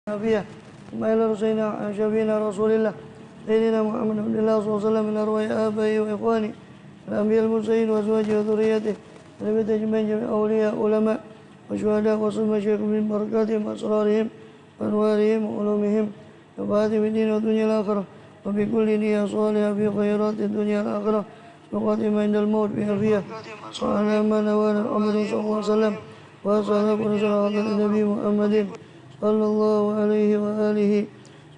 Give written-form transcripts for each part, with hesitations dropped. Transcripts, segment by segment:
عافية ثم إلى شفينا رسول الله سيدنا محمد عبد الله صلى الله عليه وسلم من أرواح آبائه وإخوانه الأنبياء المرسلين وأزواجه وذريته ونبي أجمعين جميع أولياء علماء وشهداء وصل مشايخ من بركاتهم وأسرارهم وأنوارهم وعلومهم وفاتهم الدين والدنيا الآخرة وبكل نية صالحة في خيرات الدنيا الآخرة وخاتمة عند الموت بأفية وعلى ما نوانا الأمر صلى الله عليه وسلم وأصحاب رسول النبي محمد صلى الله عليه وآله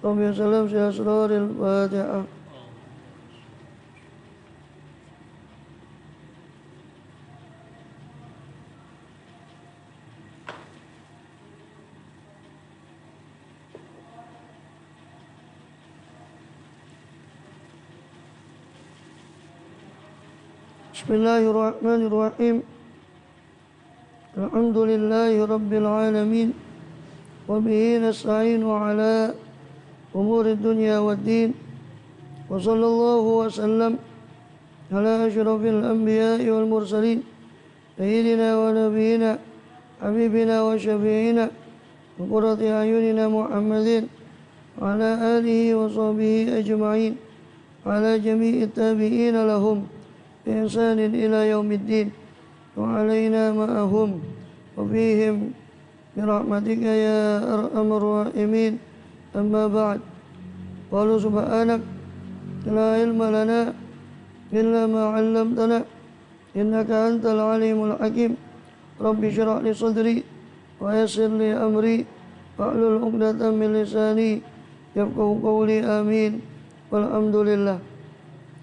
وسلم في أسرار الفاتحة. بسم الله الرحمن الرحيم. الحمد لله رب العالمين وبه نستعين على أمور الدنيا والدين وصلى الله وسلم على أشرف الأنبياء والمرسلين سيدنا ونبينا حبيبنا وشفيعنا وقرة أعيننا محمد وعلى آله وصحبه أجمعين وعلى جميع التابعين لهم بإحسان إلى يوم الدين وعلينا معهم وفيهم برحمتك يا أرحم الراحمين. أما بعد قالوا سبحانك لا علم لنا إلا ما علمتنا إنك أنت العليم الحكيم. رب اشرح لي صدري ويسر لي أمري واحلل عقدة من لساني يفقهوا قولي آمين. والحمد لله.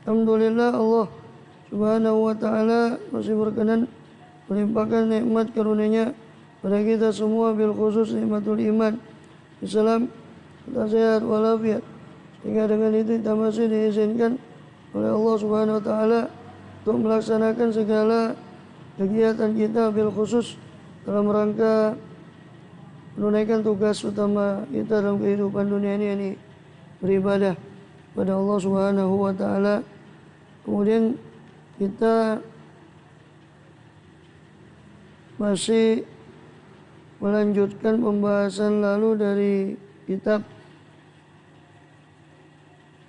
Alhamdulillah, Allah Subhanahu wa ta'ala masih berkenan melimpahkan nikmat karunia-Nya pada kita semua, bil khusus nikmatul iman, Islam, kita sehat walafiat, sehingga dengan itu kita masih diizinkan oleh Allah Subhanahu wa ta'ala untuk melaksanakan segala kegiatan kita bil khusus dalam rangka menunaikan tugas utama kita dalam kehidupan dunia ini, beribadah pada Allah Subhanahu wa ta'ala. Kemudian kita masih melanjutkan pembahasan lalu dari kitab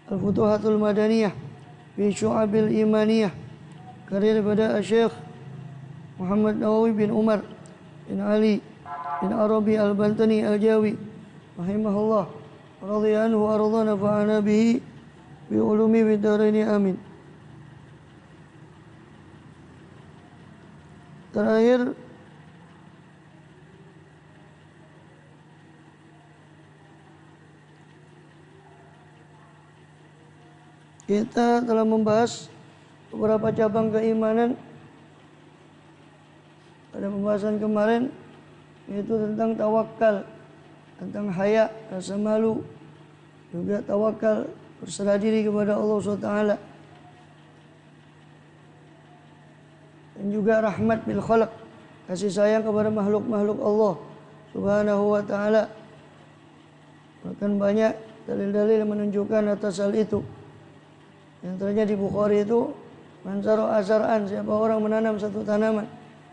Al-Futuhatul Madaniyah fi Syu'abil Imaniyah, karya daripada Syekh Muhammad Nawawi bin Umar bin Ali bin Arabi Al-Bantani Al-Jawi rahimahullah radhiyallahu anhu wa radha nafa'ana bihi bi ulumi bid daraini amin. Terakhir kita telah membahas beberapa cabang keimanan pada pembahasan kemarin, yaitu tentang tawakal, tentang haya, rasa malu, juga tawakal, berserah diri kepada Allah SWT, dan juga rahmat bil khalaq, kasih sayang kepada makhluk-makhluk Allah Subhanahu wa ta'ala. Bahkan banyak dalil-dalil yang menunjukkan atas hal itu. Yang terjadi di Bukhari itu, man zara'a zar'an, siapa orang menanam satu tanaman,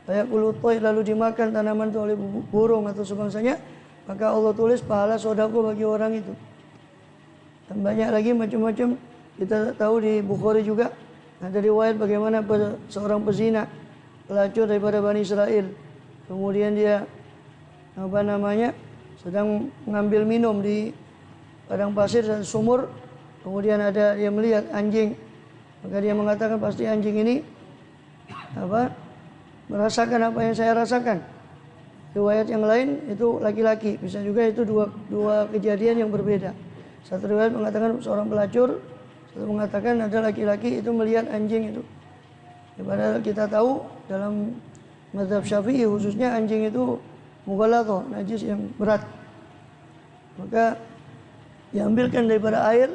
fayaqulu tayr, lalu dimakan tanaman itu oleh burung atau sebangsanya, maka Allah tulis pahala sedekah bagi orang itu. Dan banyak lagi macam-macam kita tahu di Bukhari juga ada riwayat bagaimana seorang pezina, pelacur daripada Bani Israel, kemudian dia sedang mengambil minum di padang pasir dan sumur. Kemudian ada dia melihat anjing, maka dia mengatakan pasti anjing ini merasakan apa yang saya rasakan. Riwayat yang lain itu laki-laki, bisa juga itu dua kejadian yang berbeda. Satu riwayat mengatakan seorang pelacur, satu mengatakan ada laki-laki itu melihat anjing itu. Ya, padahal kita tahu dalam mazhab Syafi'i khususnya anjing itu mughalladhah, najis yang berat. Maka diambilkan daripada air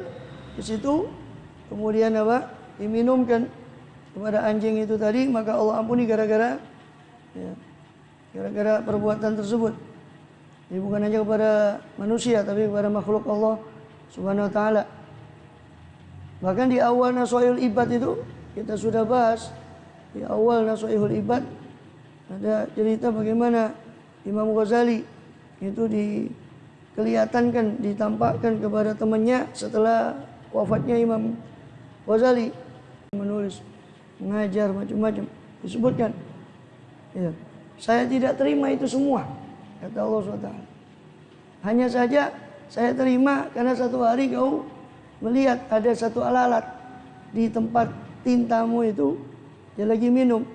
di situ, kemudian diminumkan kepada anjing itu tadi, maka Allah ampuni gara-gara perbuatan tersebut. Jadi bukan hanya kepada manusia, tapi kepada makhluk Allah Subhanahu wa ta'ala. Bahkan di awal Nasoihul Ibad itu kita sudah bahas, di awal Nasoihul Ibad ada cerita bagaimana Imam Ghazali itu kelihatan kan, ditampakkan kepada temannya setelah wafatnya Imam Ghazali, menulis, mengajar macam-macam, disebutkan. Ya, saya tidak terima itu semua, kata Allah SWT. Hanya saja saya terima karena satu hari kau melihat ada satu alat di tempat tintamu itu, dia lagi minum.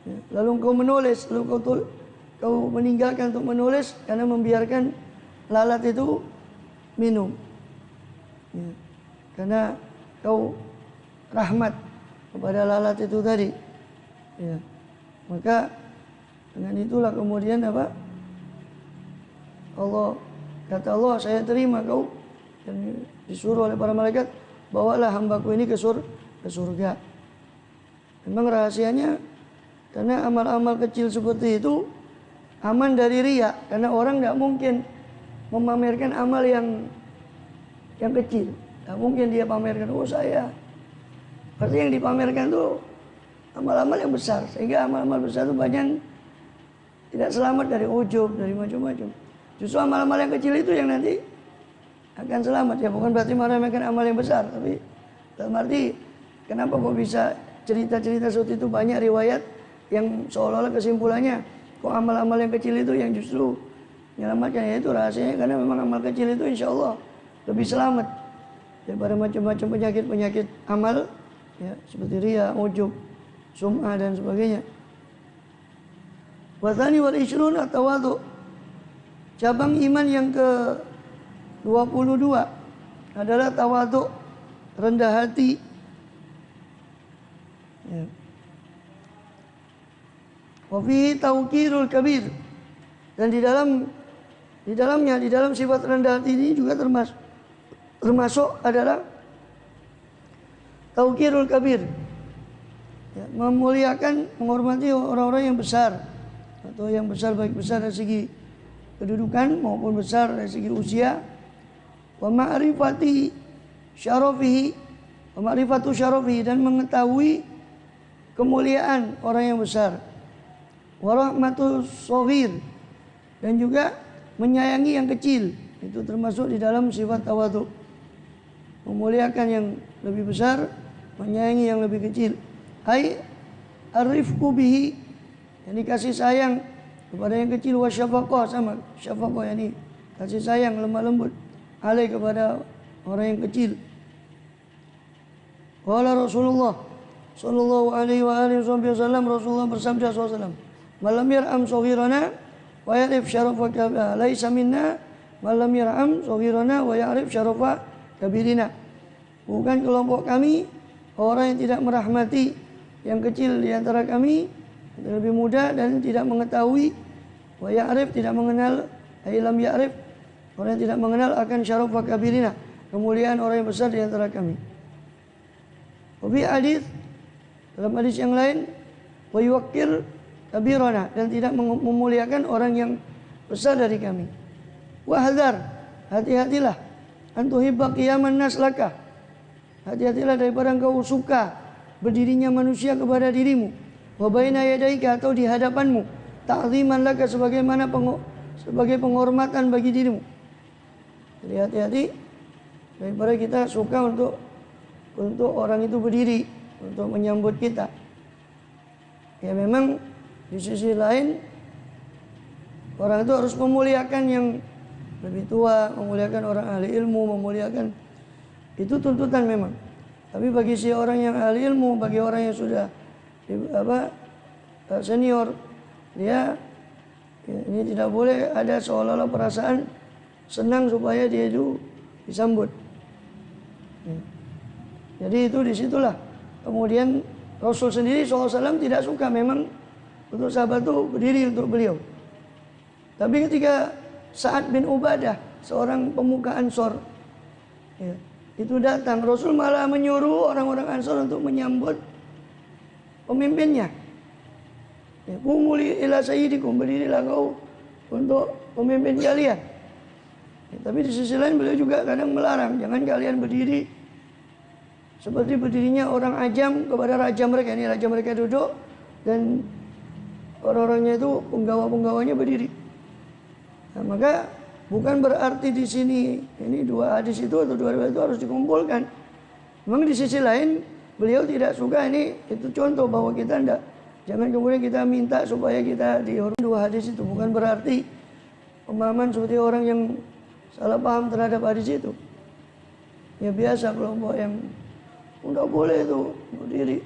Ya, lalu kau menulis, lalu kau meninggalkan untuk menulis karena membiarkan lalat itu minum. Ya, karena kau rahmat kepada lalat itu tadi. Ya, maka dengan itulah kemudian apa? Kata Allah, saya terima kau, dan disuruh oleh para malaikat, bawalah hambaku ini ke surga. Memang rahasianya karena amal-amal kecil seperti itu aman dari riya, karena orang tidak mungkin memamerkan amal yang kecil. Tidak mungkin dia pamerkan, oh saya. Pasti yang dipamerkan itu amal-amal yang besar, sehingga amal-amal besar itu banyak tidak selamat dari ujub, dari macam-macam. Justru amal-amal yang kecil itu yang nanti akan selamat. Ya bukan berarti meremehkan amal yang besar, tapi dalam arti kenapa kok bisa cerita-cerita seperti itu, banyak riwayat yang seolah-olah kesimpulannya kok amal-amal yang kecil itu yang justru menyelamatkan. Ya itu rahasianya, karena memang amal kecil itu insya Allah lebih selamat daripada macam-macam penyakit-penyakit amal, ya, seperti riya, ujub, sum'ah dan sebagainya. Wathani wal ishrun at-tawadhu. Cabang iman yang ke-22 adalah tawadhu, rendah hati. Ya. Wa fihi tawqirul kabir. Dan di dalam sifat rendah hati ini juga termasuk adalah tawqirul kabir. Ya, memuliakan, menghormati orang-orang yang besar, atau yang besar, baik besar dari segi kedudukan maupun besar dari segi usia. Wa ma'rifati syarafihi, wa ma'rifatu syarafihi, dan mengetahui kemuliaan orang yang besar. Wa rahmatu shaghir, dan juga menyayangi yang kecil. Itu termasuk di dalam sifat tawadhu. Memuliakan yang lebih besar, menyayangi yang lebih kecil. Ai arifku bihi, yang kasih sayang kepada yang kecil. Wa syafaqah, sama syafaqah, yakni kasih sayang, lemah lembut alai kepada orang yang kecil. Qala Rasulullah sallallahu alaihi wa alihi wasallam, Rasulullah bersabda sallallahu, "Malam yar'am saghirana wa ya'rif syarafa laisa minna, malam yar'am saghirana wa ya'rif syarafa kabirina." Bukan kelompok kami orang yang tidak merahmati yang kecil di antara kami, yang lebih muda, dan tidak mengetahui, wa ya'rif, tidak mengenal, ailam ya'rif, orang yang tidak mengenal akan syarafa kabirina, kemuliaan orang yang besar di antara kami. Wabi hadis, dalam hadis yang lain, wa yuwaqqir kabirana, dan tidak memuliakan orang yang besar dari kami. Wa hadzar, hati-hatilah, antuhibba qiyaman nas laka, hati-hatilah daripada engkau suka berdirinya manusia kepada dirimu. Wa baina yadaika, atau di hadapanmu, ta'ziman laka, sebagai penghormatan bagi dirimu. Jadi hati-hati daripada kita suka untuk orang itu berdiri untuk menyambut kita. Ya memang di sisi lain orang itu harus memuliakan yang lebih tua, memuliakan orang ahli ilmu, memuliakan, itu tuntutan memang. Tapi bagi si orang yang ahli ilmu, bagi orang yang sudah senior, dia ini tidak boleh ada seolah-olah perasaan senang supaya dia itu disambut. Jadi itu disitulah kemudian Rasul sendiri SAW tidak suka memang untuk sahabat itu berdiri untuk beliau. Tapi ketika Sa'ad bin Ubadah, seorang pemuka Ansor, ya, itu datang, Rasul malah menyuruh orang-orang Ansor untuk menyambut pemimpinnya. Ya, qumuli ila sayyidikum, berdirilah kau untuk pemimpin kalian. Ya, tapi di sisi lain beliau juga kadang melarang, jangan kalian berdiri seperti berdirinya orang ajam kepada raja mereka. Ini raja mereka duduk dan orang-orangnya itu penggawa-penggawanya berdiri. Nah, maka Bukan berarti di sini ini dua hadis itu atau dua riwayat itu harus dikumpulkan. Memang di sisi lain beliau tidak suka ini, itu contoh bahwa kita tidak, jangan kemudian kita minta supaya kita dihormati dua hadis itu. Bukan berarti pemahaman seperti orang yang salah paham terhadap hadis itu. Ya biasa kelompok yang tidak boleh itu berdiri,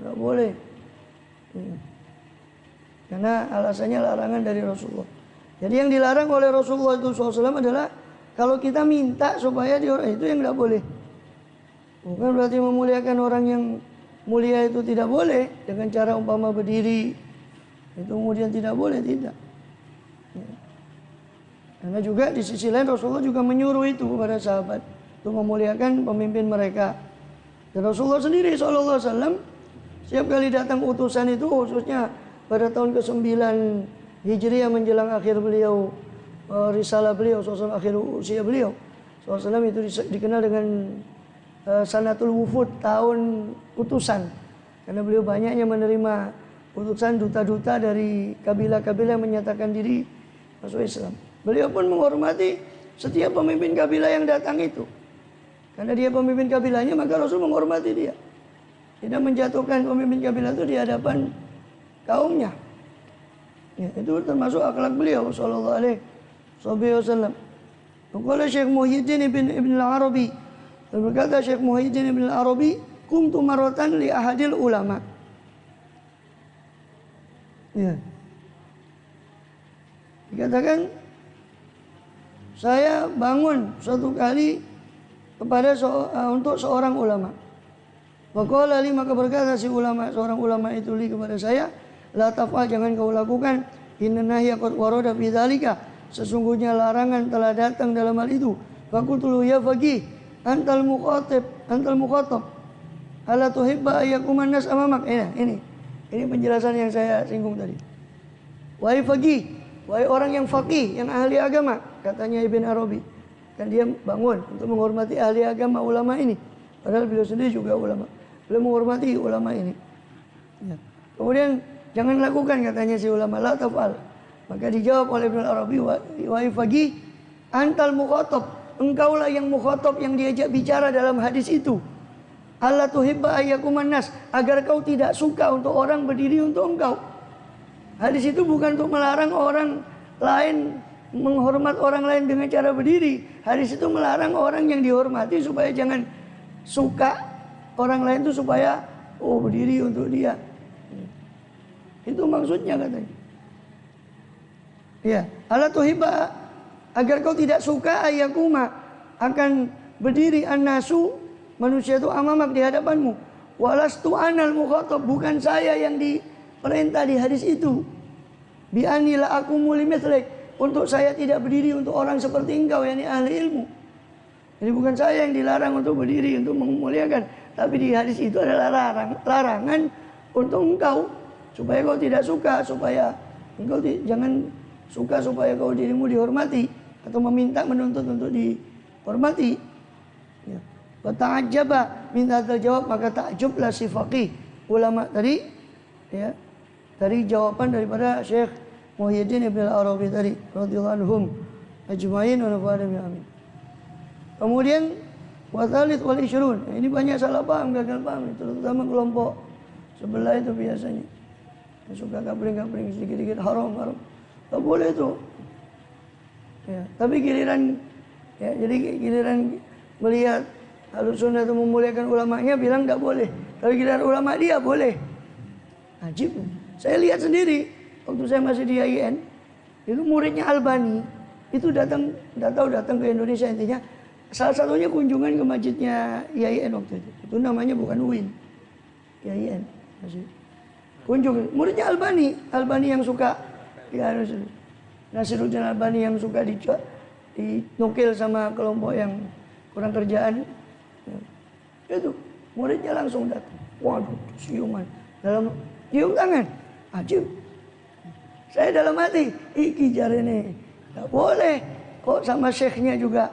tidak boleh. Karena alasannya larangan dari Rasulullah. Jadi yang dilarang oleh Rasulullah itu SAW adalah kalau kita minta supaya itu yang tidak boleh. Bukan berarti memuliakan orang yang mulia itu tidak boleh dengan cara umpama berdiri. Itu kemudian tidak boleh, tidak. Ya. Karena juga di sisi lain Rasulullah juga menyuruh itu kepada sahabat untuk memuliakan pemimpin mereka. Dan Rasulullah sendiri SAW setiap kali datang utusan itu, khususnya pada tahun ke-9 Hijriah menjelang akhir beliau, risalah beliau, akhir usia beliau, SAW itu dikenal dengan Sanatul Wufud, tahun utusan. Karena beliau banyaknya menerima utusan duta-duta dari kabilah-kabilah yang menyatakan diri masuk Islam. Beliau pun menghormati setiap pemimpin kabilah yang datang itu. Karena dia pemimpin kabilahnya, maka Rasul menghormati dia. Tidak menjatuhkan pemimpin kabilah itu di hadapan kaumnya. Ya, itu termasuk akhlak beliau sallallahu alaihi wasallam. Qala Syekh Muhyiddin Ibn Al-Arabi, berkata Syekh Muhyiddin Ibn Al-Arabi, "Qumtu maratan li ahadil ulama." Ya. Dikatakan saya bangun suatu kali kepada untuk seorang ulama. Waqala li, maka berkata si ulama, seorang ulama itu li kepada saya, la taf'al, jangan kau lakukan, inna nahya qad warada fi dzalika, sesungguhnya larangan telah datang dalam hal itu. Faqultu ya faqih antal mukhatab ala tuhibba ayyakuman nas amamak. Ini penjelasan yang saya singgung tadi. Wahai faqih, wahai orang yang faqih, yang ahli agama, katanya Ibn Arabi. Kan dia bangun untuk menghormati ahli agama, ulama ini. Padahal beliau sendiri juga ulama. Beliau menghormati ulama ini. Ya. Kemudian jangan lakukan, katanya si ulama, la taf'al. Maka dijawab oleh Ibn Arabi, wahai faqih, antal mukhatab, engkaulah yang mukhatab, yang diajak bicara dalam hadis itu. Allah tuhibba ayyakuman nas, agar kau tidak suka untuk orang berdiri untuk engkau. Hadis itu bukan untuk melarang orang lain menghormat orang lain dengan cara berdiri. Hadis itu melarang orang yang dihormati supaya jangan suka orang lain itu supaya berdiri untuk dia. Itu maksudnya katanya. Ya, ala tuhibba, agar kau tidak suka ayyakuma, akan berdiri annasu, manusia itu amamak, di hadapanmu. Walastu anal mukhatab, bukan saya yang diperintah di hadis itu. Bi anila aku mulimithlek, untuk saya tidak berdiri untuk orang seperti engkau, yakni ahli ilmu. Jadi bukan saya yang dilarang untuk berdiri untuk memuliakan, tapi di hadis itu adalah larangan untuk engkau, supaya kau tidak suka, supaya engkau jangan suka supaya kau dirimu dihormati atau menuntut untuk dihormati. Ya. Ta'ajjaba, minta terjawab, maka takjublah si faqih ulama tadi, ya, dari jawaban daripada Syekh Muhyiddin Ibn Al-Arabi tadi, radhiyallahu anhum ajma'in wa nafa'ana bihi amin. Kemudian wa tsalits wal 20, ini banyak salah paham, gagal paham, terutama kelompok sebelah itu biasanya. Suka kapling-kapling sedikit-sedikit, haram. Tak boleh itu. Ya, tapi giliran melihat Ahlussunnah itu memuliakan ulamanya, bilang tak boleh. Tapi giliran ulama dia boleh. Ajib. Saya lihat sendiri waktu saya masih di IAIN, itu muridnya Albani itu datang ke Indonesia, intinya salah satunya kunjungan ke masjidnya IAIN waktu itu. Itu namanya bukan UIN. IAIN masih kunjung, muridnya Albani yang suka, ya, Nasiruddin Albani yang suka dinukil sama kelompok yang kurang kerjaan. Ya, itu muridnya langsung datang, waduh, ciuman, cium tangan, ajib. Saya dalam hati, iki jarene, tak boleh. Kok sama syekhnya juga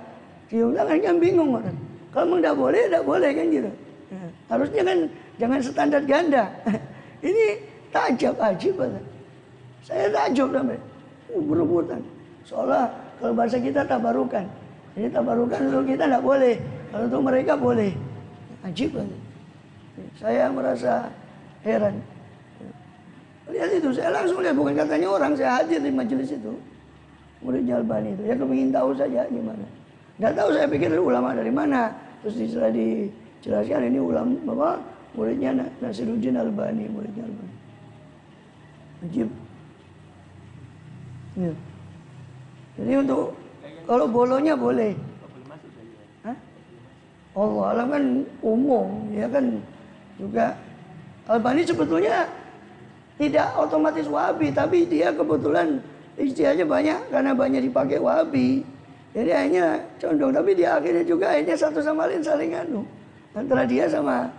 cium tangan, kan bingung orang. Kalau memang tak boleh kan gitu. Harusnya kan jangan standar ganda. Ini takjub, ajib. Saya takjub sampai berebutan. Seolah Kalau bahasa kita tabarukan. Jadi tabarukan untuk kita tidak boleh, kalau untuk mereka boleh. Ajib kan? Saya merasa heran. Lihat itu, saya langsung lihat, bukan katanya orang, saya hadir di majelis itu. Muridnya Albani itu, ya kepingin tahu saja gimana. Nggak tahu, saya pikir ulama dari mana. Terus setelah dijelaskan ini ulama apa? Muridnya Nasiruddin Albani, muridnya Albani. Ajib. Ya. Jadi untuk kalau bolonya boleh. Hah? Allah alam kan umum, ya kan juga Albani sebetulnya tidak otomatis Wahabi, tapi dia kebetulan ijtihadnya banyak karena banyak dipakai Wahabi. Jadi akhirnya condong, tapi dia akhirnya juga akhirnya satu sama lain saling anu. Antara dia sama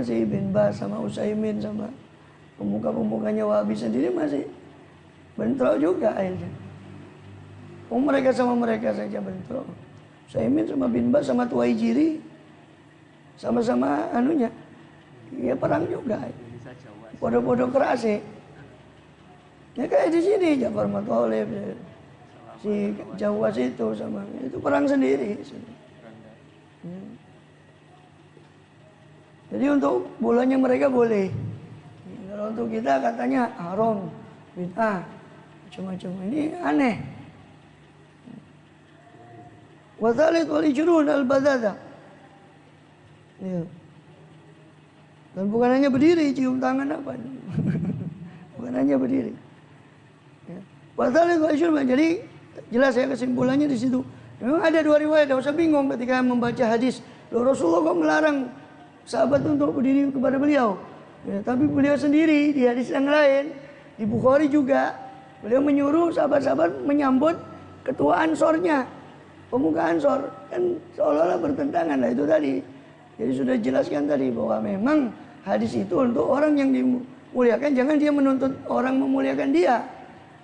si Bin Baz, sama Utsaimin, sama pemuka-pemukanya Wahabi sendiri masih bentrok juga akhirnya. Mereka sama mereka saja bentrok. Utsaimin sama Bin Baz sama Tuwaijiri sama-sama anunya. Ya perang juga. Bodoh-bodoh keras sih. Ya kayak di sini Ja'far Mathalib, si Jawas itu sama itu perang sendiri. Jadi untuk bolanya mereka boleh. Kalau untuk kita katanya haram, bid'ah, macam-macam. Ini aneh. Wa thalith wal ijrun al-badada. Ya. Dan bukan hanya berdiri, cium tangan apa? Bukan hanya berdiri. Ya. Padahal itu jadi jelas ya kesimpulannya di situ. Memang ada dua riwayat, tidak usah bingung ketika membaca hadis. Loh, Rasulullah kok melarang sahabat untuk berdiri kepada beliau. Ya, tapi beliau sendiri di hadis yang lain, di Bukhari juga, beliau menyuruh sahabat-sahabat menyambut ketua Ansornya, pemuka Ansor. Kan seolah-olah bertentangan lah itu tadi. Jadi sudah jelaskan tadi bahwa memang hadis itu untuk orang yang dimuliakan, jangan dia menuntut orang memuliakan dia.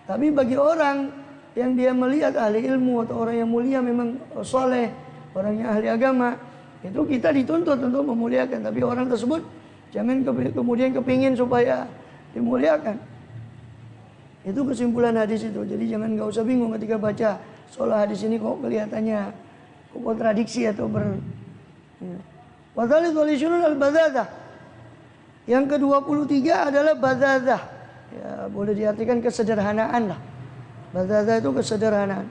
Tapi bagi orang yang dia melihat ahli ilmu atau orang yang mulia memang soleh, orang yang ahli agama, itu kita dituntut untuk memuliakan. Tapi orang tersebut jangan kemudian kepingin supaya dimuliakan. Itu kesimpulan hadis itu. Jadi jangan nggak usah bingung ketika baca soal hadis ini kok kelihatannya kontradiksi atau Wadhalid wal ishrun al-badhadah. Yang ke-23 adalah badhadah. Ya, boleh diartikan kesederhanaan lah. Badhadah itu kesederhanaan.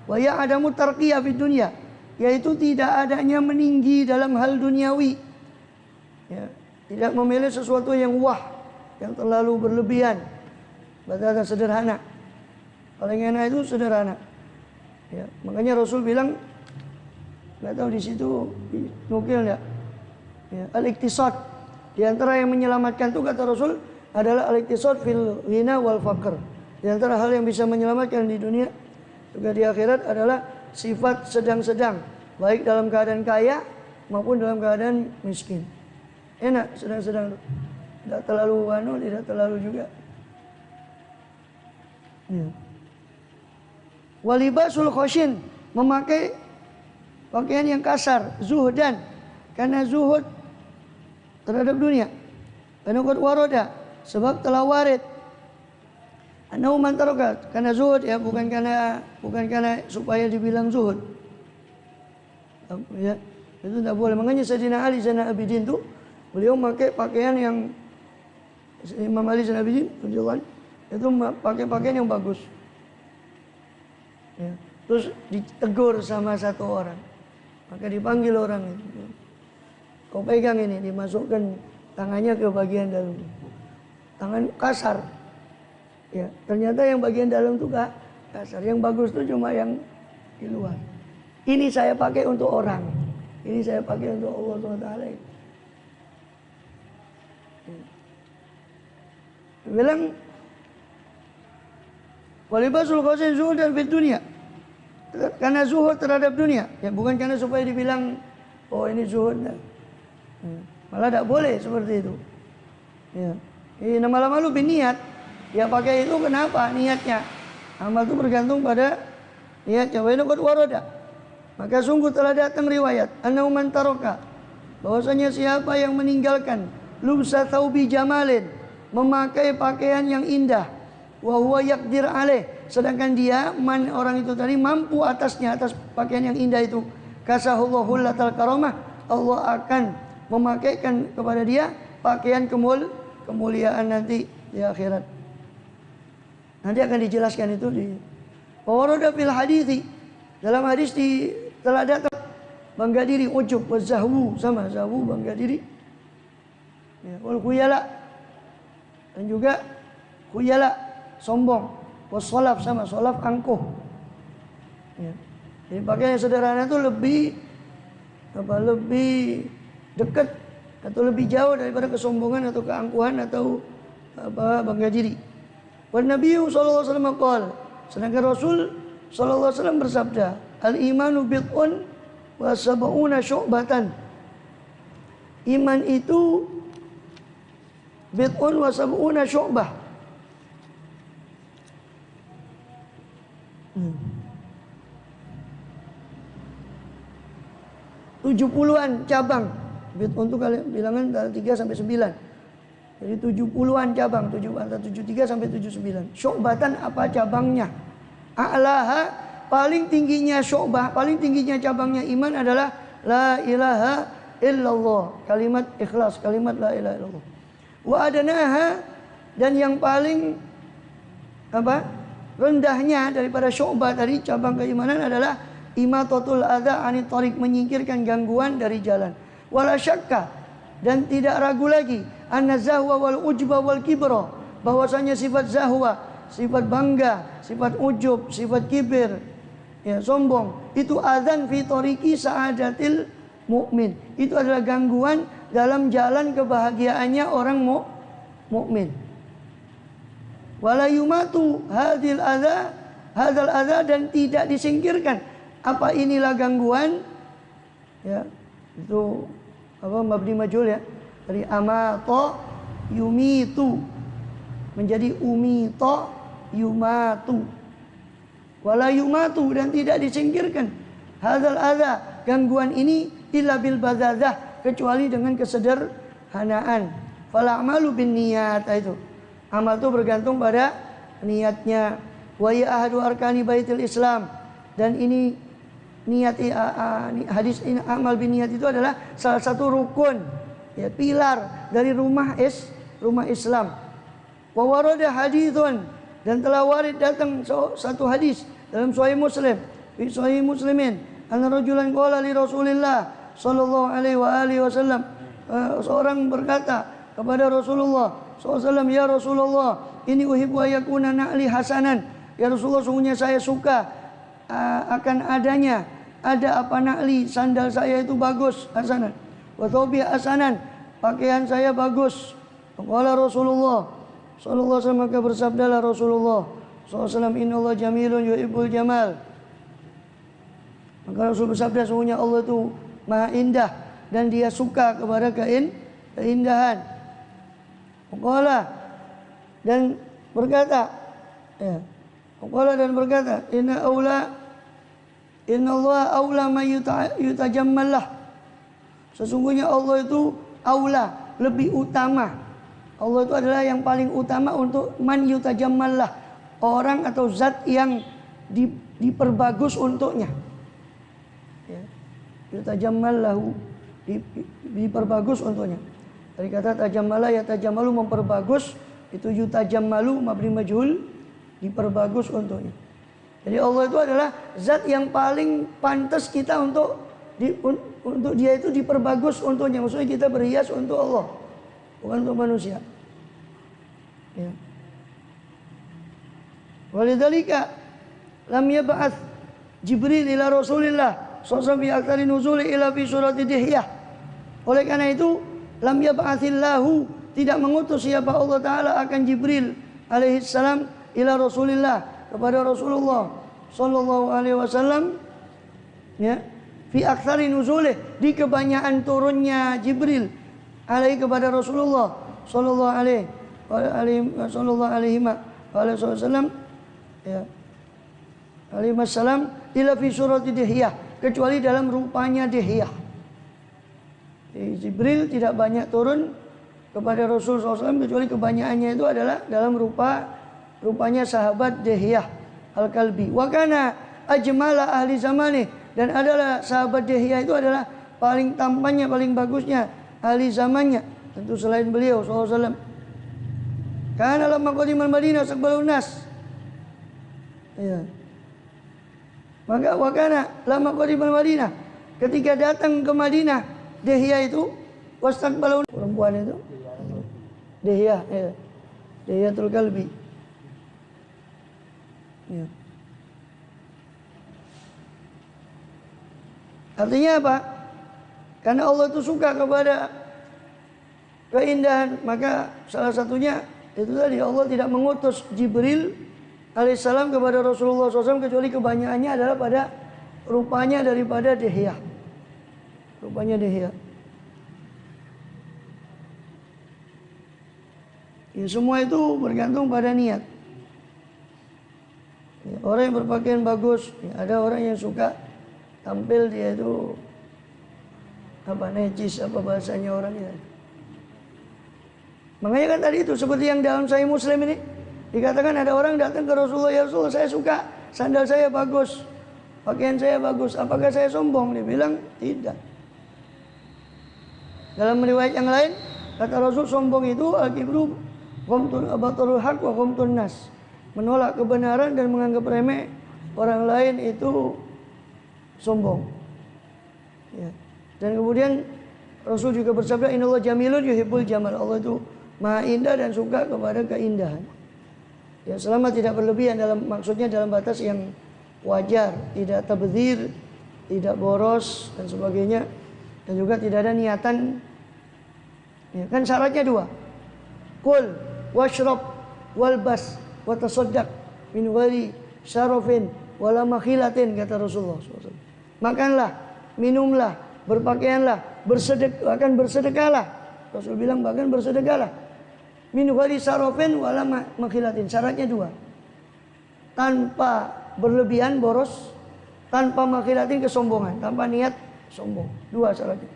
Wa ya'adamu tarqiyah fid dunya, yaitu tidak adanya meninggi dalam hal duniawi. Ya, tidak memilih sesuatu yang wah, yang terlalu berlebihan. Badhadah sederhana. Paling enak itu sederhana. Ya, makanya Rasul bilang, nggak tahu di situ nukil ya. Ya, al-iktisad. Di antara yang menyelamatkan itu kata Rasul adalah al-iktisad fil ghina wal faqr. Di antara hal yang bisa menyelamatkan di dunia juga di akhirat adalah sifat sedang-sedang, baik dalam keadaan kaya maupun dalam keadaan miskin. Enak sedang-sedang, tidak terlalu tidak terlalu juga. Ya. Walibasul khoshin, memakai pakaian yang kasar, zuhdan, karena zuhud terhadap dunia. Karena qad warada, sebab telah warid. Annahu man taraka, karena zuhud ya, bukan karena supaya dibilang zuhud. Ya, itu tidak boleh. Makanya Sayyidina Ali Zainal Abidin tuh beliau memakai pakaian yang Imam Ali Zainal Abidin tunjukkan itu pakai pakaian yang bagus. Ya. Terus ditegur sama satu orang, maka dipanggil orang itu. Kau pegang ini, dimasukkan tangannya ke bagian dalam. Tangan kasar. Ya, ternyata yang bagian dalam itu kasar. Yang bagus itu cuma yang di luar. Ini saya pakai untuk orang. Ini saya pakai untuk Allah SWT. Bilang walibasul qasin zuhudan fid dunya. Karena zuhud terhadap dunia, ya bukan karena supaya dibilang oh ini zuhud. Malah tidak boleh seperti itu. Ya. Ini lama-lama lu berniat, ya pakai itu kenapa niatnya? Amal itu bergantung pada niatnya. Wa in qad warada, maka sungguh telah datang riwayat annahu man taraka, bahwasanya siapa yang meninggalkan lubsa thaubi jamalin, memakai pakaian yang indah, wa huwa yaqdir alaih, sedangkan dia orang itu tadi mampu atasnya, atas pakaian yang indah itu. Kasahullahu latal karamah, Allah akan memakaikan kepada dia pakaian kemuliaan nanti di akhirat. Nanti akan dijelaskan itu di warada fil hadithi, dalam hadis telah datang bangga diri, ujub, wazahwu, sama zahwu bangga diri, ya, wal khuyala, dan juga khuyala sombong, wassalaf, sama salaf angkuh, ya. Jadi pakaian yang sederhana itu lebih dekat atau lebih jauh daripada kesombongan atau keangkuhan atau bangga diri. Wan Nabi sallallahu alaihi wasallam qala, sedangkan Rasul sallallahu alaihi wasallam bersabda, al-imanu bid'un wa sab'una syu'batan. Iman itu bid'un wa sab'una syu'bah. 70-an cabang. Bid'un itu kalian bilangan dari 3 sampai 9. Jadi 70-an cabang, antara 73 sampai 79. Syu'batan apa cabangnya? A'laha, paling tingginya syu'bah, paling tingginya cabangnya iman adalah la ilaha illallah, kalimat ikhlas, kalimat la ilaha illallah. Wa adnaha, dan yang paling rendahnya daripada syu'bah tadi, cabang keimanan adalah imatatul adza anit thariq, menyingkirkan gangguan dari jalan. Wala syakka, dan tidak ragu lagi, anna zahwa wal ujba wal kibra, bahwasanya sifat zahwa, sifat bangga, sifat ujub, sifat kibir, ya, sombong, itu adzan fi thariqi sa'adatil mukmin, itu adalah gangguan dalam jalan kebahagiaannya orang mukmin. Wala yumatu hadzal adza, dan tidak disingkirkan apa inilah gangguan, ya, itu mabni majhul, ya, dari amata yumitu menjadi umita yumatu. Wala yumatu, dan tidak disingkirkan hadzal adza, gangguan ini, illa bil bazazah, kecuali dengan kesederhanaan. Fal a'malu bin niyat, itu amal itu bergantung pada niatnya. Wa ya ahadu arkani baitil Islam, dan ini niat, hadis ini amal bin niyat itu adalah salah satu rukun, ya, pilar dari rumah Islam. Wa warada haditsun, dan telah warid datang satu hadis dalam Sahih Muslim, fi Sahih Muslimin, anna rajulan qala li Rasulillah sallallahu alaihi wasallam, seorang berkata kepada Rasulullah SAW, ya Rasulullah, ini uhibbu ayakuna na'li hasanan, ya Rasulullah, sungguhnya saya suka akan ada apa na'li, sandal saya itu bagus, hasanan, wa thawbi hasanan, pakaian saya bagus. Qala Rasulullah sallallahu alaihi wasallam, maka bersabdalah Rasulullah sallallahu alaihi wasallam, innallaha jamilun yuhibbul jamal. Maka Rasul bersabda, sungguhnya Allah itu maha indah dan dia suka kepada keindahan. Qala, dan berkata, ya, qala, dan berkata, Inna Allah aula ma yutajammalah, sesungguhnya Allah itu aula, lebih utama. Allah itu adalah yang paling utama untuk man yutajammalah, orang atau zat yang diperbagus untuknya, ya. Yutajammalahu, diperbagus untuknya. Dari kata tajammala, ya tajammalu, memperbagus, itu yutajammalu mabni majhul, diperbagus untuknya. Jadi Allah itu adalah zat yang paling pantas kita untuk dia itu diperbagus untuknya. Maksudnya kita berhias untuk Allah, bukan untuk manusia, ya. Walidzalika lam yab'ats Jibril ila Rasulillah sallallahu alaihi wasallam nuzuli ila fi surati Dihyah. Oleh karena itu, lam yab'atsillahu, tidak mengutus siapa Allah Ta'ala akan Jibril alaihi salam ila Rasulillah, kepada Rasulullah sallallahu alaihi wasallam, ya, fi aktsari nuzulih, di kebanyakan turunnya Jibril alaihi kepada Rasulullah sallallahu alaihi wasallam, ya, alaihi wasallam, ila fi surati Dihyah, kecuali dalam rupanya Dihyah. Jibril tidak banyak turun kepada Rasul SAW, kecuali kebanyakannya itu adalah dalam rupa rupanya sahabat Dihyah Al-Kalbi. Wa kana ajmala ahli zamani, dan adalah sahabat Dihyah itu adalah paling tampannya, paling bagusnya ahli zamannya, tentu selain beliau sallallahu alaihi wasallam. Kana lamma qadimal Madinah saqbalun nas. Ya. Maka wa kana lamma qadimal Madinah, ketika datang ke Madinah Dihyah itu wastaqbalun, perempuan itu Dihyah, ya. Dihyatul Kalbi. Ya. Artinya apa? Karena Allah itu suka kepada keindahan, maka salah satunya itu tadi, Allah tidak mengutus Jibril alaihissalam kepada Rasulullah SAW kecuali kebanyakannya adalah pada rupanya daripada Dihyah. Rupanya Dihyah. Ya, semua itu bergantung pada niat. Ya, orang yang berpakaian bagus, ya, ada orang yang suka tampil dia itu nejis, bahasanya orang ya. Makanya kan tadi itu seperti yang dalam Sahih Muslim ini dikatakan ada orang datang ke Rasulullah, ya Rasulullah, saya suka sandal saya bagus, pakaian saya bagus, apakah saya sombong? Dia bilang tidak. Dalam riwayat yang lain kata Rasul, sombong itu al-kibru batarul haq wa ghamtun nas, menolak kebenaran dan menganggap remeh orang lain itu sombong. Ya. Dan kemudian Rasul juga bersabda, innallaha jamilun yuhibbul jamal, Allah itu maha indah dan suka kepada keindahan. Ya, selama tidak berlebihan, maksudnya dalam batas yang wajar, tidak tabdzir, tidak boros dan sebagainya, dan juga tidak ada niatan. Ya, kan syaratnya dua, kul washrab walbas watasaddaq min ghairi syarafin wala makhilatin, kata Rasulullah SAW. Makanlah, minumlah, berpakaianlah, bahkan bersedekahlah. Rasul bilang bahkan bersedekahlah. Min ghairi syarafin wala makhilatin. Syaratnya dua, tanpa berlebihan boros, tanpa makhilatin kesombongan, tanpa niat sombong. Dua syaratnya.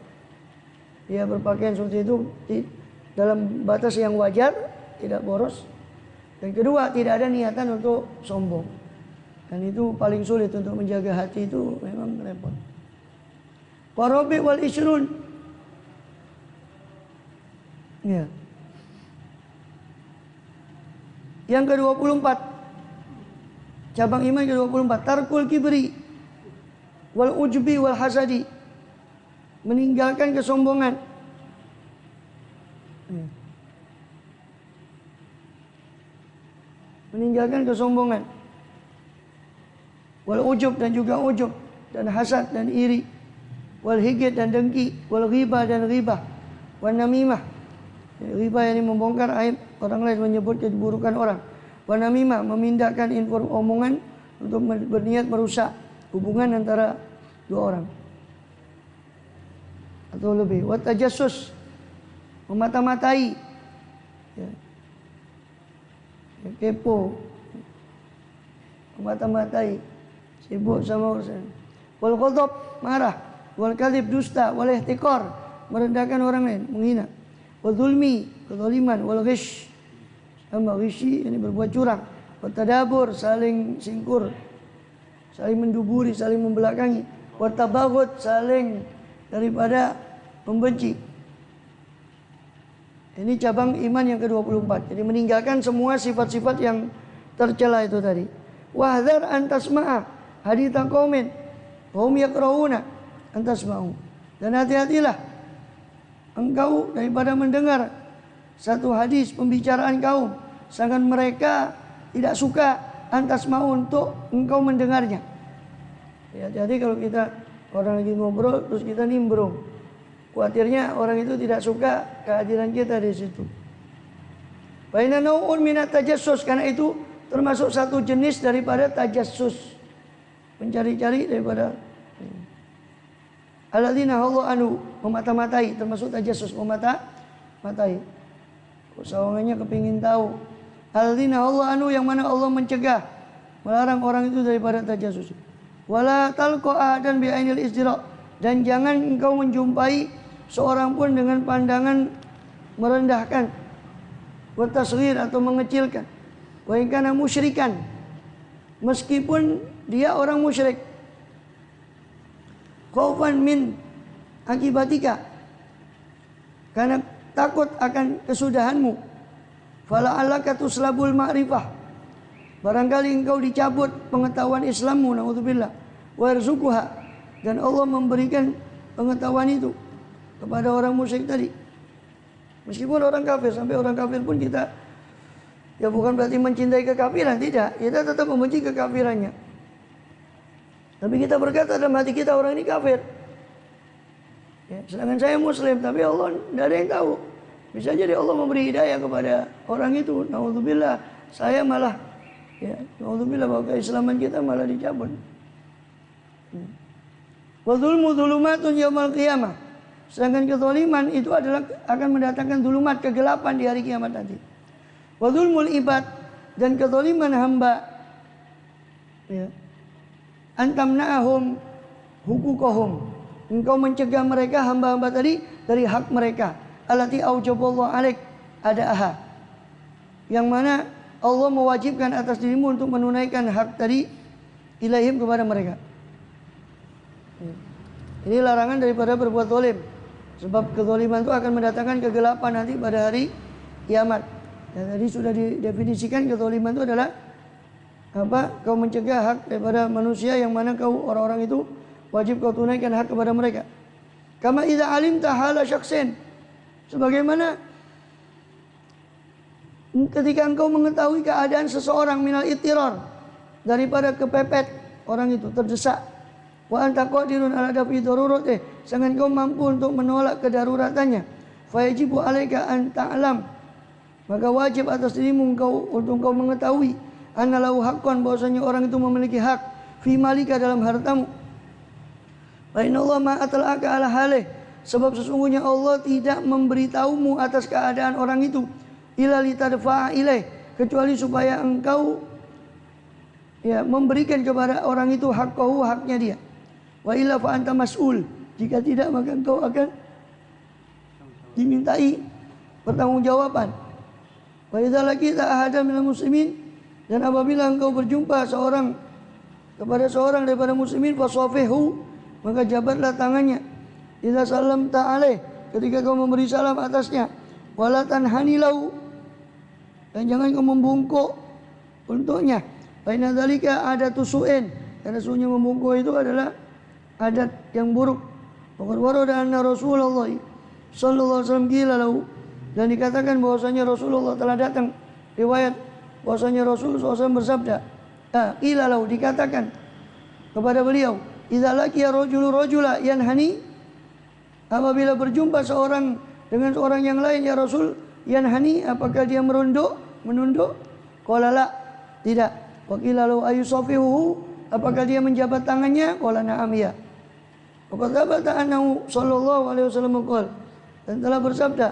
Dia berpakaian seperti itu dalam batas yang wajar, tidak boros. Dan kedua, tidak ada niatan untuk sombong. Dan itu paling sulit untuk menjaga hati, itu memang repot. Warabi wal isrun. Ya. Yang ke-24, cabang iman ke-24, tarkul kibri wal ujbi wal hasadi, meninggalkan kesombongan. Meninggalkan kesombongan. Wal ujub, dan juga ujub, dan hasad dan iri. Wal higid, dan dengki. Wal ghibah, dan ghibah. Wal namimah, ghibah yang membongkar aib orang lain, menyebut keburukan orang. Wal namimah, memindahkan omongan untuk berniat merusak hubungan antara dua orang atau lebih. Wat tajassus, memata-matai, ya. Kepo, memata-matai, sibuk sama urusan. Wal ghadab, marah. Wal kadhib, dusta. Wal ihtikar, merendahkan orang lain, menghina. Wal zulmi, kezaliman. Wal ghish, sama ghishi, ini berbuat curang. Wal tadabur, saling singkur, saling menduburi, saling membelakangi. Wal tabaghut, saling daripada membenci. Ini cabang iman yang ke-24. Jadi meninggalkan semua sifat-sifat yang tercela itu tadi. Wahdhar antasma'a haditha qaumin hum yakrauna antasma'u. Dan hati-hatilah engkau daripada mendengar satu hadis pembicaraan kaum, sedangkan mereka tidak suka antasma'u, untuk engkau mendengarnya. Ya, hati-hati kalau kita orang lagi ngobrol terus kita nimbrung. Khawatirnya orang itu tidak suka kehadiran kita di situ. Fa inna nau'un minat tajassus, karena itu termasuk satu jenis daripada tajassus, mencari-cari daripada alladzina Allah anu, memata-matai, termasuk tajassus, memata-matai. Sawangannya kepingin tahu. Alladzina Allah anu, yang mana Allah mencegah, melarang orang itu daripada tajassus. Wala talqa ahadan bi ainil izdira, dan jangan engkau menjumpai seorang pun dengan pandangan merendahkan, wa tasghir, atau mengecilkan. wa in kana musyrikan, meskipun dia orang musyrik, khaufan min akibatika, karena takut akan kesudahanmu, fala'allaka tuslabul ma'rifah, barangkali engkau dicabut pengetahuan Islammu, naudzubillah, wa yarzuquha, dan Allah memberikan pengetahuan itu kepada orang musyrik tadi. Meskipun orang kafir, sampai orang kafir pun kita, ya bukan berarti mencintai kekafiran, tidak, kita tetap membenci kekafirannya. Tapi kita berkata dalam hati kita, orang ini kafir. Ya, sedangkan saya muslim, tapi Allah tidak ada yang tahu. Bisa jadi Allah memberi hidayah kepada orang itu. Naudzubillah, saya malah, ya, naudzubillah, bahwa keislaman kita malah dicabut. Wa dzulmu dzulumatun yaumil qiyamah. Sedangkan kezaliman itu adalah akan mendatangkan zulumat, kegelapan di hari kiamat nanti. Wa dzulmul ibad, dan kezaliman hamba, ya, antamna'ahum huquqahum, engkau mencegah mereka, hamba-hamba tadi, dari hak mereka, allati aujaballahu alaik adaaha, yang mana Allah mewajibkan atas dirimu untuk menunaikan hak tadi, ilaihim, kepada mereka. Ini larangan daripada berbuat zalim, sebab kezaliman itu akan mendatangkan kegelapan nanti pada hari kiamat. Dan tadi sudah didefinisikan kezaliman itu adalah apa? Kau mencegah hak daripada manusia, yang mana kau, orang-orang itu, wajib kau tunaikan hak kepada mereka. Kama idza alimta hala syakhsin, sebagaimana ketika engkau mengetahui keadaan seseorang, minal ittirar, daripada kepepet orang itu, terdesak, wa anta qadirun ala dafi darurati, sangat kau mampu untuk menolak kedaruratannya, fa yajibu alaika an ta'lam, maka wajib atas dirimu untuk kau mengetahui, anna lahu haqqan, bahwasanya orang itu memiliki hak, fi malika, dalam hartamu. Wa innallaha ma atla'aka ala halih, sebab sesungguhnya Allah tidak memberitahumu atas keadaan orang itu, illa litadfa'a ilaih, kecuali supaya engkau, ya, memberikan kepada orang itu haqqahu, haknya dia. Wa illa fa anta mas'ul, jika tidak maka engkau akan dimintai pertanggungjawaban. Wa idza laqita ahadan minal muslimin, dan apabila engkau berjumpa kepada seorang daripada muslimin, fasafihu, maka jabatlah tangannya, idza sallamta alaih, ketika kau memberi salam atasnya, wala tanhani lahu, dan jangan kau membungkuk untuknya. Fa inna dzalika adatu su'in, karena sesungguhnya membungkuk itu adalah adat yang buruk. Waqad warada anna Rasulullah sallallahu alaihi wasallam qila lahu, dan dikatakan bahwasanya Rasulullah telah datang, riwayat bahwasanya Rasulullah SAW bersabda, qila lahu, dikatakan kepada beliau, idza laqiya rajulu rajula yanhani, apabila berjumpa seorang dengan seorang yang lain, ya Rasul, yanhani, apakah dia menunduk? Qala la, tidak. Wa qila lahu ayusafihu, apakah dia menjabat tangannya? Qala na'am, ya. Wa qad annahu sallallahu alaihi wasallam qala, dan telah bersabda,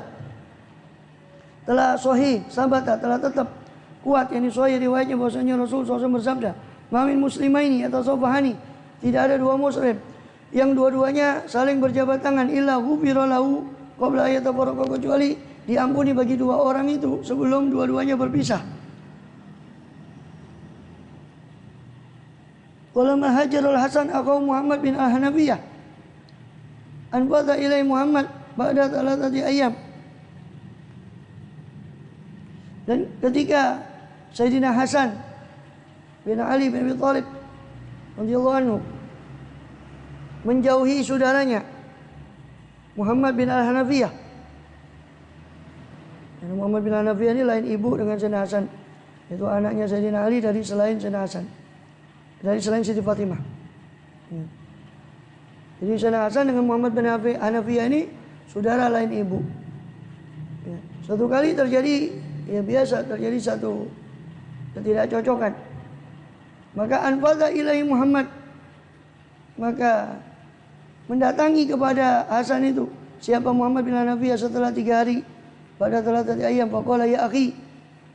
telah sahih, sabata, telah tetap kuat, yakni sahih riwayatnya, bahwasanya Rasul SAW bersabda, mamin muslimaini atau sofahani, tidak ada dua muslim yang dua-duanya saling berjabat tangan, illa ghufira lahu qabla ayatafarraqa, kecuali diampuni bagi dua orang itu sebelum dua-duanya berpisah. Walamma hajarul Hasan akhahu Muhammad bin Al-Hanafiyah, anfadha ilai Muhammad ba'da thalathati ayyam, dan ketika Sayyidina Hasan bin Ali bin Abi Thalib radhiyallahu anhu menjauhi saudaranya Muhammad bin Al-Hanafiyah, dan Muhammad bin Al-Hanafiyah ini lain ibu dengan Sayyidina Hasan, itu anaknya Sayyidina Ali dari selain Sayyidina Hasan, dari selain Siti Fatimah. Jadi Sayyidina Hasan dengan Muhammad bin Al-Hanafiyah ini saudara lain ibu. Suatu kali terjadi, ya biasa terjadi satu ketidakcocokan, maka anfadha ilaihi Muhammad, maka mendatangi kepada Hasan itu siapa Muhammad bin Hanafiyah setelah 3 hari pada thalathati ayyam, faqala ya akhi,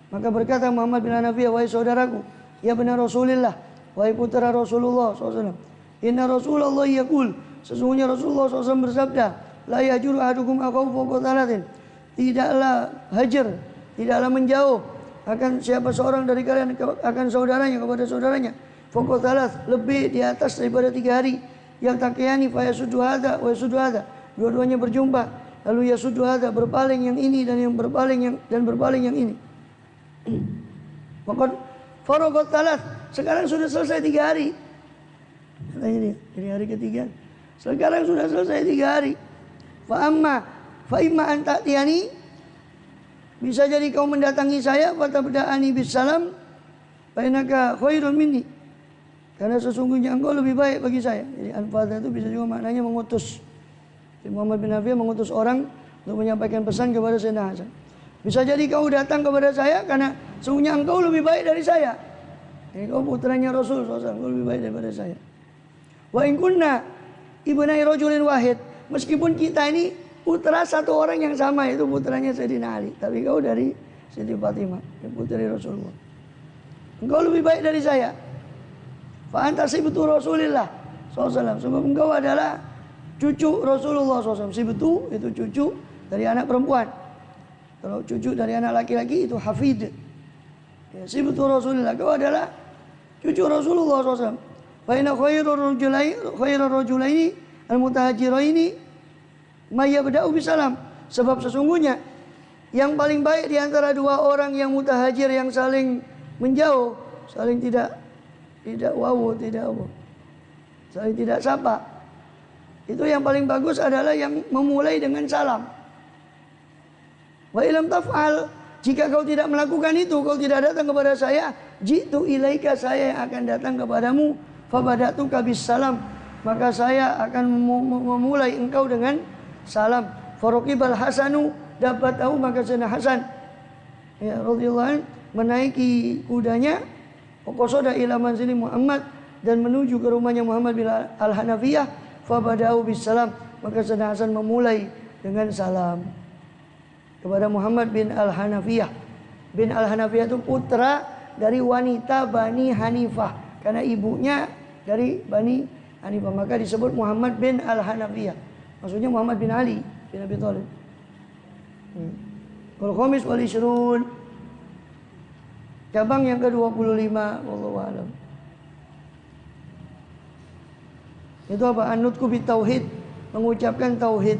maka berkata Muhammad bin Hanafiyah, wahai saudaraku, ya benar Rasulullah, wahai putra Rasulullah SAW, inna Rasulullah yaqul, sesungguhnya Rasulullah SAW bersabda, la yajuru ahadukum akhahu fawqa thalathin, tidaklah hajar, tidaklah menjauh akan siapa seorang dari kalian akan saudaranya kepada saudaranya faqad thalath, lebih di atas daripada 3 hari, yang takyani fa yasuddu hadza wa yasuddu hadza, dua-duanya berjumpa lalu yasuddu hadza, berpaling yang ini dan yang berpaling yang ini. Faqad faraqat thalath, sekarang sudah selesai 3 hari. Katanya dia, ini hari ketiga. Sekarang sudah selesai 3 hari. Fa imma an ta'tiyani, bisa jadi kau mendatangi saya, fatabda'ani bis salam, fa innaka khairun minni, karena sesungguhnya engkau lebih baik bagi saya. Jadi anfadha itu bisa juga maknanya mengutus. Muhammad bin Hafiyah mengutus orang untuk menyampaikan pesan kepada Sayyidina Hasan. Bisa jadi kau datang kepada saya karena sesungguhnya engkau lebih baik dari saya. Jadi kau putranya Rasul SAW, engkau lebih baik daripada saya. Wa in kunna ibnai rajulin wahid, meskipun kita ini putra satu orang yang sama, itu putranya Sayyidina Ali, tapi kau dari Siti Fatimah, putri Rasulullah. Engkau lebih baik dari saya. Fa anta sibtu Rasulillah SAW, sebab engkau adalah cucu Rasulullah SAW. Sibtu itu cucu dari anak perempuan. Kalau cucu dari anak laki-laki itu hafid. Ya, sibtu Rasulillah, kau adalah cucu Rasulullah SAW. Fa inna khairur rajulaini al-mutahajiraini may yabda'u bisalam, sebab sesungguhnya yang paling baik di antara dua orang yang mutahajir, yang saling menjauh, saling tidak saling tidak sapa, itu yang paling bagus adalah yang memulai dengan salam. Wa ilam taf'al, jika kau tidak melakukan itu, kau tidak datang kepada saya, jitu ilaika, saya yang akan datang kepadamu, fabadatuka bis salam, maka saya akan memulai engkau dengan salam. Faraqibal Hasanu, dapat tahu maka Sayyidina Hasan ya radhiyallahu anhu menaiki kudanya, waqasada ila manzili Muhammad, dan menuju ke rumahnya Muhammad bin Al-Hanafiyah, fabada'u bis salam, maka Sayyidina Hasan memulai dengan salam kepada Muhammad bin Al-Hanafiyah. Bin Al-Hanafiyah itu putra dari wanita Bani Hanifah, karena ibunya dari Bani Hanifah, maka disebut Muhammad bin Al-Hanafiyah. Maksudnya Muhammad bin Ali bin Abi Thalib. Kalau khamis wal ishrun, cabang yang ke-25, wallahu a'lam. Itu apa? An-nutqu bit tauhid, mengucapkan tauhid.